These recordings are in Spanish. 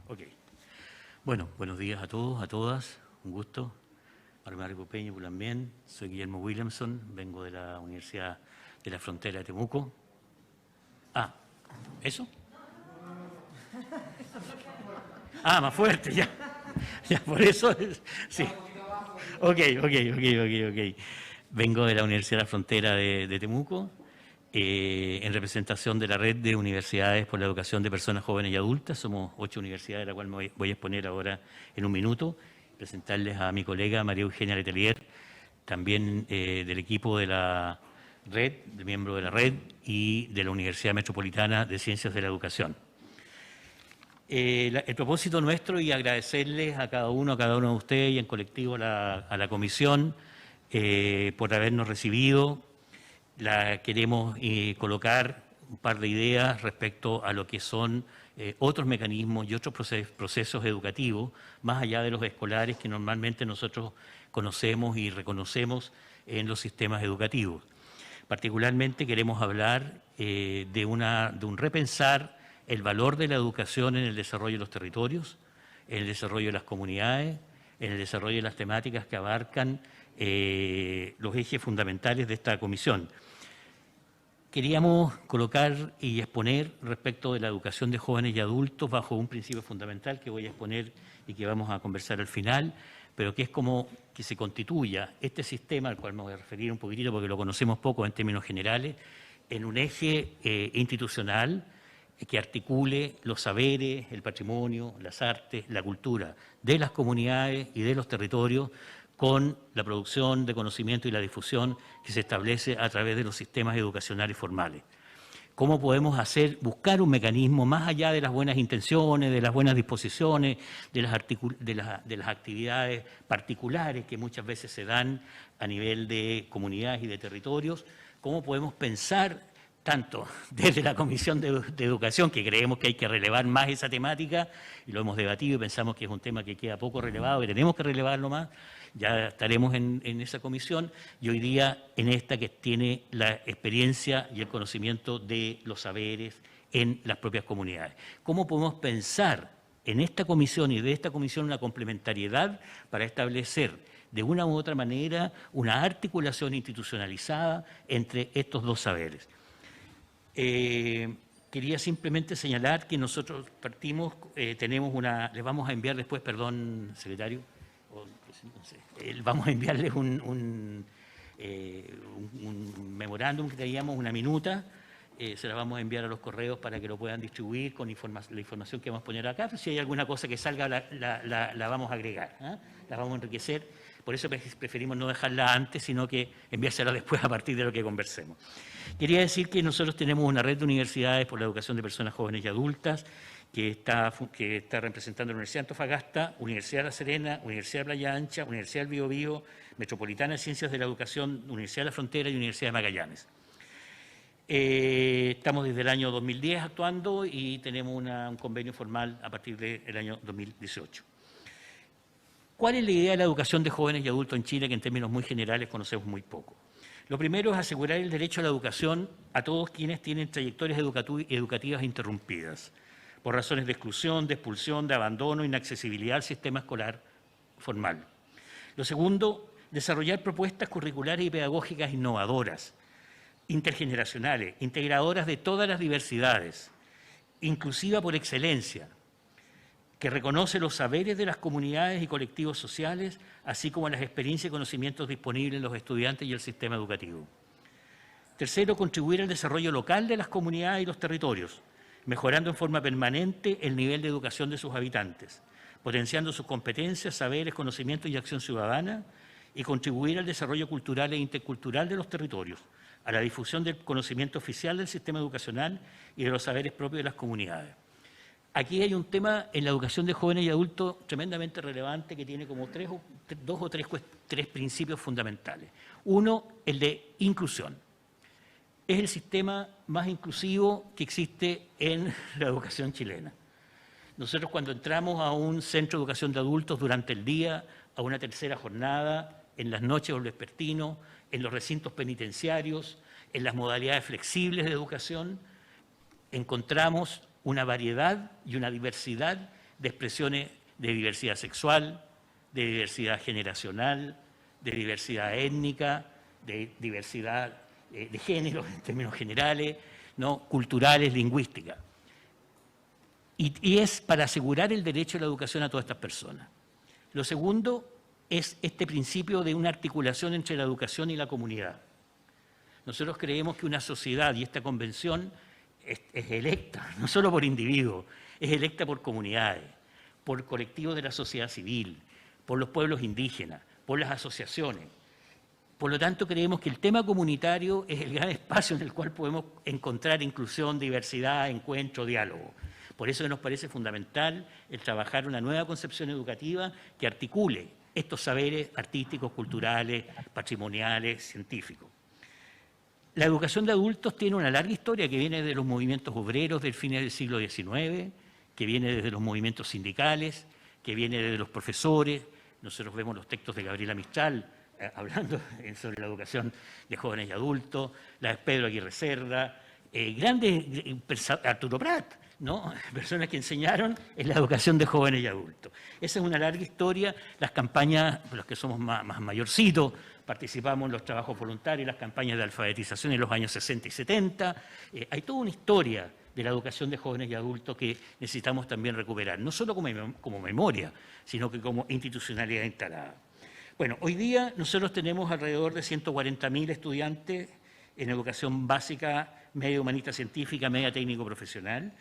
Ok. Bueno, buenos días a todos, a todas. Un gusto. Armar Pupeño, también. Soy Guillermo Williamson, vengo de la Universidad de la Frontera de Temuco. Ah, ¿eso? Ah, más fuerte, ya. Ya, por eso, sí. Ok. Vengo de la Universidad de la Frontera de Temuco, en representación de la Red de Universidades por la Educación de Personas Jóvenes y Adultas. Somos 8 universidades, de las cuales me voy a exponer ahora en un minuto. Presentarles a mi colega María Eugenia Letelier, también del equipo de la Red, de miembro de la Red y de la Universidad Metropolitana de Ciencias de la Educación. El propósito nuestro, y agradecerles a cada uno de ustedes y en colectivo a la comisión por habernos recibido. Queremos colocar un par de ideas respecto a lo que son otros mecanismos y otros procesos educativos, más allá de los escolares que normalmente nosotros conocemos y reconocemos en los sistemas educativos. Particularmente queremos hablar de un repensar el valor de la educación en el desarrollo de los territorios, en el desarrollo de las comunidades, en el desarrollo de las temáticas que abarcan los ejes fundamentales de esta comisión. Queríamos colocar y exponer respecto de la educación de jóvenes y adultos bajo un principio fundamental que voy a exponer y que vamos a conversar al final, pero que es como que se constituya este sistema, al cual me voy a referir un poquitito porque lo conocemos poco en términos generales, en un eje institucional que articule los saberes, el patrimonio, las artes, la cultura de las comunidades y de los territorios con la producción de conocimiento y la difusión que se establece a través de los sistemas educacionales formales. ¿Cómo podemos buscar un mecanismo más allá de las buenas intenciones, de las buenas disposiciones, de las actividades particulares que muchas veces se dan a nivel de comunidades y de territorios? ¿Cómo podemos pensar tanto desde la Comisión de Educación, que creemos que hay que relevar más esa temática, y lo hemos debatido y pensamos que es un tema que queda poco relevado, que tenemos que relevarlo más, ya estaremos en esa comisión, y hoy día en esta que tiene la experiencia y el conocimiento de los saberes en las propias comunidades. ¿Cómo podemos pensar en esta comisión y de esta comisión una complementariedad para establecer de una u otra manera una articulación institucionalizada entre estos dos saberes? Quería simplemente señalar que nosotros partimos, les vamos a enviar después, perdón, secretario, no sé, vamos a enviarles un memorándum que teníamos, una minuta, se la vamos a enviar a los correos para que lo puedan distribuir con la información que vamos a poner acá. Si hay alguna cosa que salga, la vamos a agregar, la vamos a enriquecer. Por eso preferimos no dejarla antes, sino que enviársela después a partir de lo que conversemos. Quería decir que nosotros tenemos una red de universidades por la educación de personas jóvenes y adultas que está representando la Universidad de Antofagasta, Universidad de La Serena, Universidad de Playa Ancha, Universidad del Biobío, Metropolitana de Ciencias de la Educación, Universidad de la Frontera y Universidad de Magallanes. Estamos desde el año 2010 actuando y tenemos un convenio formal a partir del año 2018. ¿Cuál es la idea de la educación de jóvenes y adultos en Chile, que en términos muy generales conocemos muy poco? Lo primero es asegurar el derecho a la educación a todos quienes tienen trayectorias educativas interrumpidas por razones de exclusión, de expulsión, de abandono, inaccesibilidad al sistema escolar formal. Lo segundo, desarrollar propuestas curriculares y pedagógicas innovadoras, intergeneracionales, integradoras de todas las diversidades, inclusiva por excelencia, que reconoce los saberes de las comunidades y colectivos sociales, así como las experiencias y conocimientos disponibles en los estudiantes y el sistema educativo. Tercero, contribuir al desarrollo local de las comunidades y los territorios, mejorando en forma permanente el nivel de educación de sus habitantes, potenciando sus competencias, saberes, conocimientos y acción ciudadana, y contribuir al desarrollo cultural e intercultural de los territorios, a la difusión del conocimiento oficial del sistema educacional y de los saberes propios de las comunidades. Aquí hay un tema en la educación de jóvenes y adultos tremendamente relevante que tiene como dos o tres principios fundamentales. Uno, el de inclusión. Es el sistema más inclusivo que existe en la educación chilena. Nosotros cuando entramos a un centro de educación de adultos durante el día, a una tercera jornada, en las noches o el vespertino, en los recintos penitenciarios, en las modalidades flexibles de educación, encontramos una variedad y una diversidad de expresiones de diversidad sexual, de diversidad generacional, de diversidad étnica, de diversidad de género en términos generales, ¿no? Culturales, lingüísticas. Y es para asegurar el derecho a la educación a todas estas personas. Lo segundo es este principio de una articulación entre la educación y la comunidad. Nosotros creemos que una sociedad, y esta convención es electa, no solo por individuos, es electa por comunidades, por colectivos de la sociedad civil, por los pueblos indígenas, por las asociaciones. Por lo tanto, creemos que el tema comunitario es el gran espacio en el cual podemos encontrar inclusión, diversidad, encuentro, diálogo. Por eso nos parece fundamental el trabajar una nueva concepción educativa que articule estos saberes artísticos, culturales, patrimoniales, científicos. La educación de adultos tiene una larga historia que viene de los movimientos obreros del fin del siglo XIX, que viene desde los movimientos sindicales, que viene desde los profesores. Nosotros vemos los textos de Gabriela Mistral hablando sobre la educación de jóvenes y adultos, la de Pedro Aguirre Cerda, Arturo Prat, ¿no? Personas que enseñaron en la educación de jóvenes y adultos. Esa es una larga historia. Las campañas, los que somos más mayorcitos, participamos en los trabajos voluntarios, las campañas de alfabetización en los años 60 y 70. Hay toda una historia de la educación de jóvenes y adultos que necesitamos también recuperar, no solo como memoria, sino que como institucionalidad instalada. Bueno, hoy día nosotros tenemos alrededor de 140.000 estudiantes en educación básica, media humanista científica, media técnico profesional,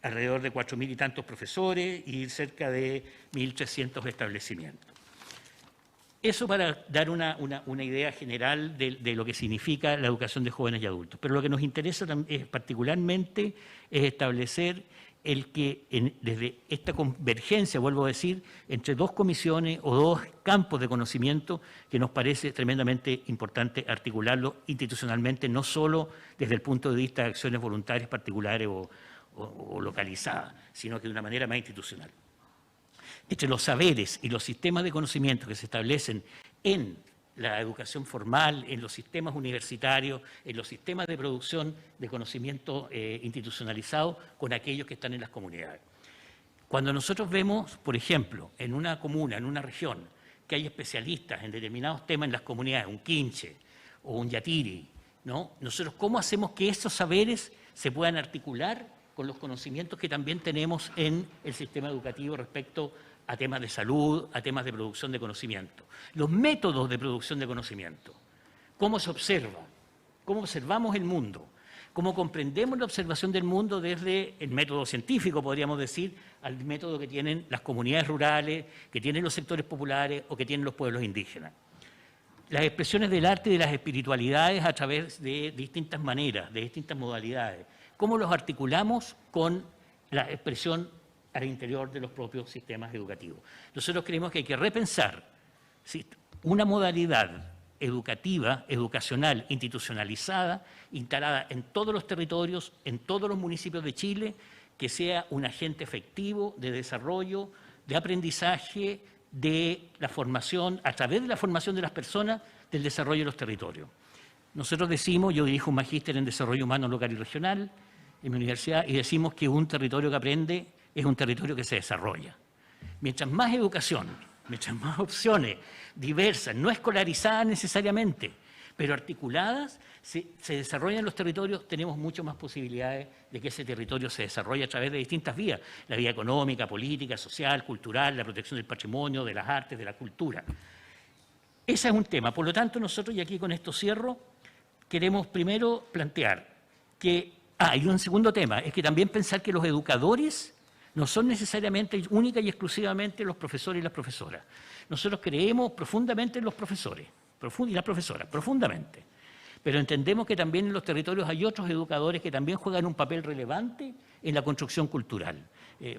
alrededor de 4.000 y tantos profesores y cerca de 1.300 establecimientos. Eso para dar una idea general de lo que significa la educación de jóvenes y adultos. Pero lo que nos interesa particularmente es establecer el que desde esta convergencia, vuelvo a decir, entre dos comisiones o dos campos de conocimiento que nos parece tremendamente importante articularlo institucionalmente, no solo desde el punto de vista de acciones voluntarias particulares o localizadas, sino que de una manera más institucional. Entre los saberes y los sistemas de conocimiento que se establecen en la educación formal, en los sistemas universitarios, en los sistemas de producción de conocimiento institucionalizado con aquellos que están en las comunidades. Cuando nosotros vemos, por ejemplo, en una comuna, en una región, que hay especialistas en determinados temas en las comunidades, un quinche o un yatiri, ¿no? Nosotros, ¿cómo hacemos que esos saberes se puedan articular con los conocimientos que también tenemos en el sistema educativo respecto a temas de salud, a temas de producción de conocimiento? Los métodos de producción de conocimiento, cómo se observa, cómo observamos el mundo, cómo comprendemos la observación del mundo desde el método científico, podríamos decir, al método que tienen las comunidades rurales, que tienen los sectores populares o que tienen los pueblos indígenas. Las expresiones del arte y de las espiritualidades a través de distintas maneras, de distintas modalidades. ¿Cómo los articulamos con la expresión al interior de los propios sistemas educativos? Nosotros creemos que hay que repensar una modalidad educativa, educacional, institucionalizada, instalada en todos los territorios, en todos los municipios de Chile, que sea un agente efectivo de desarrollo, de aprendizaje, de la formación, a través de la formación de las personas, del desarrollo de los territorios. Nosotros decimos, yo dirijo un magíster en desarrollo humano local y regional en mi universidad, y decimos que un territorio que aprende es un territorio que se desarrolla. Mientras más educación, mientras más opciones diversas, no escolarizadas necesariamente, pero articuladas, se desarrollan los territorios, tenemos mucho más posibilidades de que ese territorio se desarrolle a través de distintas vías, la vía económica, política, social, cultural, la protección del patrimonio, de las artes, de la cultura. Ese es un tema. Por lo tanto, nosotros, y aquí con esto cierro, queremos primero plantear que, y un segundo tema, es que también pensar que los educadores no son necesariamente única y exclusivamente los profesores y las profesoras. Nosotros creemos profundamente en los profesores y las profesoras, profundamente. Pero entendemos que también en los territorios hay otros educadores que también juegan un papel relevante en la construcción cultural.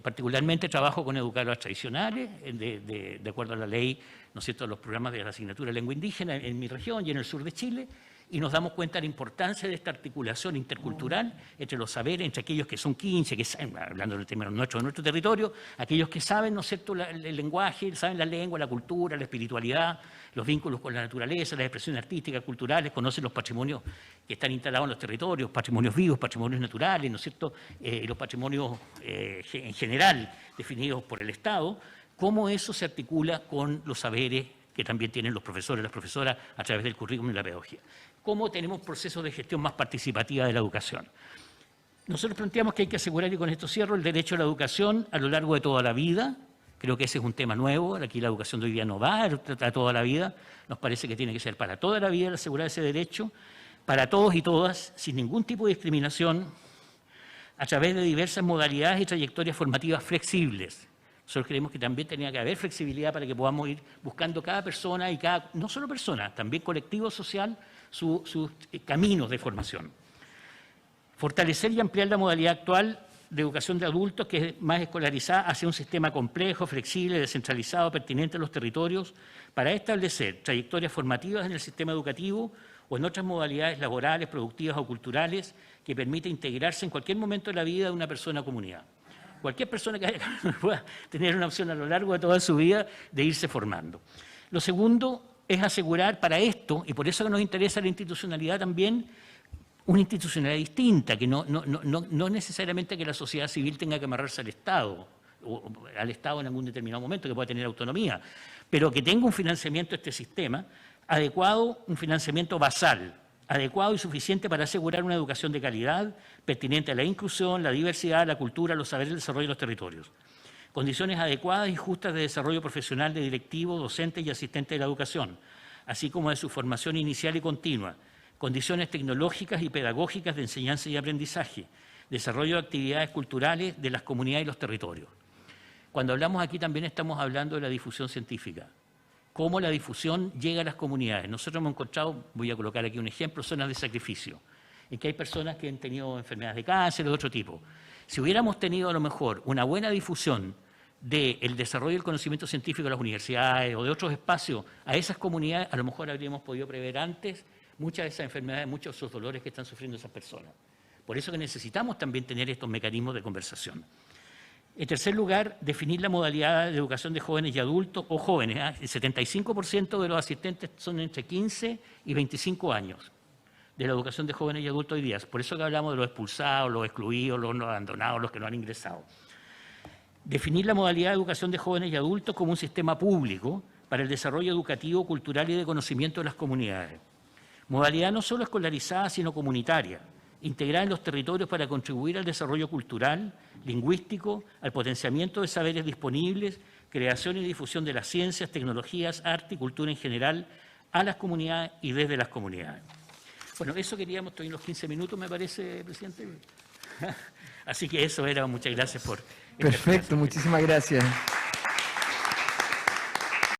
Particularmente trabajo con educadores tradicionales, de acuerdo a la ley, ¿no es cierto?, los programas de la asignatura de lengua indígena en mi región y en el sur de Chile, y nos damos cuenta de la importancia de esta articulación intercultural entre los saberes, entre aquellos que son 15, que saben, hablando del tema de nuestro territorio, aquellos que saben, ¿no es cierto?, el lenguaje, saben la lengua, la cultura, la espiritualidad, los vínculos con la naturaleza, las expresiones artísticas, culturales, conocen los patrimonios que están instalados en los territorios, patrimonios vivos, patrimonios naturales, ¿no es cierto?, los patrimonios en general definidos por el Estado, cómo eso se articula con los saberes que también tienen los profesores y las profesoras a través del currículum y la pedagogía. Cómo tenemos procesos de gestión más participativa de la educación. Nosotros planteamos que hay que asegurar, y con esto cierro, el derecho a la educación a lo largo de toda la vida. Creo que ese es un tema nuevo. Aquí la educación de hoy día no va a toda la vida. Nos parece que tiene que ser para toda la vida asegurar ese derecho, para todos y todas, sin ningún tipo de discriminación, a través de diversas modalidades y trayectorias formativas flexibles. Nosotros creemos que también tenía que haber flexibilidad para que podamos ir buscando cada persona y no solo persona, también colectivo social, sus caminos de formación. Fortalecer y ampliar la modalidad actual de educación de adultos, que es más escolarizada, hacia un sistema complejo, flexible, descentralizado, pertinente a los territorios, para establecer trayectorias formativas en el sistema educativo o en otras modalidades laborales, productivas o culturales que permita integrarse en cualquier momento de la vida de una persona o comunidad. Cualquier persona que pueda tener una opción a lo largo de toda su vida de irse formando. Lo segundo es asegurar para esto, y por eso nos interesa la institucionalidad también, una institucionalidad distinta, que no necesariamente que la sociedad civil tenga que amarrarse al Estado, o al Estado en algún determinado momento, que pueda tener autonomía, pero que tenga un financiamiento de este sistema adecuado, un financiamiento basal, adecuado y suficiente para asegurar una educación de calidad, pertinente a la inclusión, la diversidad, la cultura, los saberes, el desarrollo de los territorios. Condiciones adecuadas y justas de desarrollo profesional de directivos, docentes y asistentes de la educación, así como de su formación inicial y continua, condiciones tecnológicas y pedagógicas de enseñanza y aprendizaje, desarrollo de actividades culturales de las comunidades y los territorios. Cuando hablamos aquí también estamos hablando de la difusión científica, cómo la difusión llega a las comunidades. Nosotros hemos encontrado, voy a colocar aquí un ejemplo, zonas de sacrificio, en que hay personas que han tenido enfermedades de cáncer o de otro tipo. Si hubiéramos tenido a lo mejor una buena difusión del desarrollo del conocimiento científico de las universidades o de otros espacios a esas comunidades, a lo mejor habríamos podido prever antes muchas de esas enfermedades, muchos de esos dolores que están sufriendo esas personas. Por eso que necesitamos también tener estos mecanismos de conversación. En tercer lugar, definir la modalidad de educación de jóvenes y adultos o jóvenes. El 75% de los asistentes son entre 15 y 25 años de la educación de jóvenes y adultos hoy día. Por eso que hablamos de los expulsados, los excluidos, los no abandonados, los que no han ingresado. Definir la modalidad de educación de jóvenes y adultos como un sistema público para el desarrollo educativo, cultural y de conocimiento de las comunidades. Modalidad no solo escolarizada, sino comunitaria, integrada en los territorios para contribuir al desarrollo cultural, lingüístico, al potenciamiento de saberes disponibles, creación y difusión de las ciencias, tecnologías, arte y cultura en general a las comunidades y desde las comunidades. Bueno, eso queríamos, estoy en los 15 minutos, me parece, presidente. Así que eso era, muchas gracias por... Perfecto, muchísimas gracias.